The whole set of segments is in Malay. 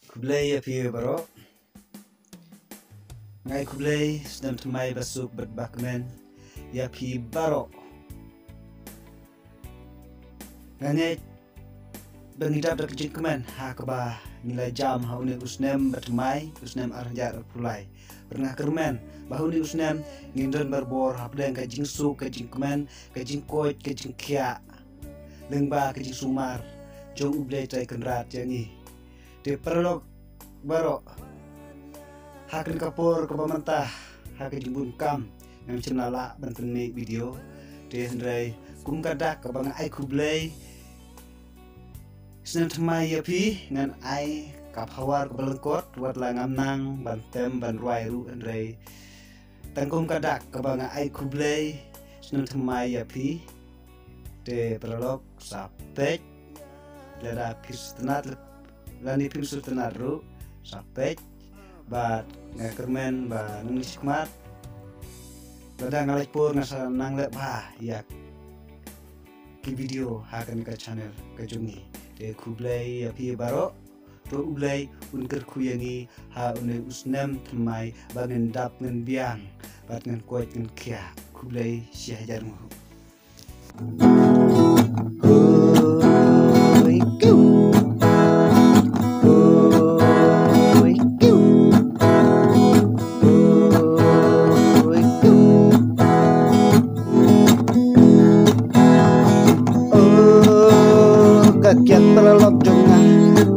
Kublai api baro ngai kublai sedang temai basuk berbakmen ya pi baro ngai bengidap dak jingkemen ha keba nilai jam haune usnem bertemai usnem arjar pulai pernah kermen bahuni usnem ngindon berbor hapdeng ka jingsu ka jingkemen ka jingkoj ka jingkia lengba ka jingsumar jong ublai tai kenrat jangi de perlok baro hakin kapur ke pemerintah hakin jimbun kam yang cenala banteni video de hendrai kum kadak ke bang ai kublai senen temai yapi ngan ai kap hawar ke belengkot buat langam nang bantem ban ruai ru hendrai tangkum kadak ke bang ai kublai senen temai yapi de perlok sapek lada pistenat lani pistenat ru sapek bat ngakermen ba nung sikmat bada ngalek pur ngasa nang lek bah yak ki video hakan ka channel ka jungi de kublai api baro to ublai unker kuyangi ha une usnem tmai bangen dap ngen biang bat ngen kuat ngen kia kublai syahajar mu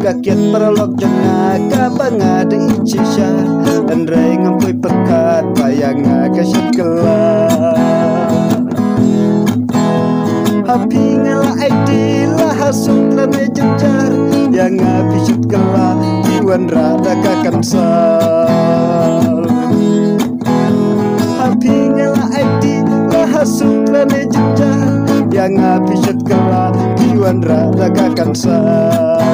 kakiat perlok jengah kabanga de icisha andrai ngampui pekat bayanga kasyat kelar hapi ngela aidi lah hasung lame jejar yang ngapisyat kelar diwan rada kakansal hapi ngela aidi lah hasung lame jejar yang ngapisyat kelar diwan rada kakansal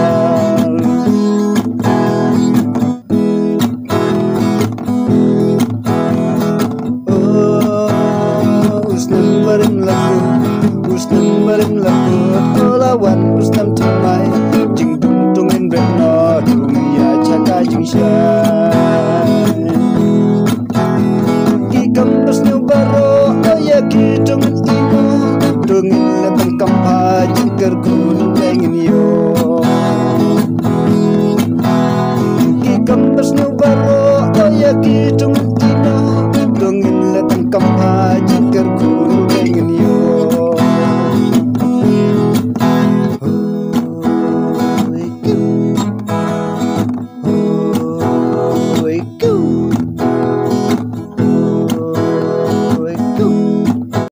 Usnem laku olawan usnem temai jing tungin bekno dunia caka jing syai ki kampus new baro ayaki tungin ibu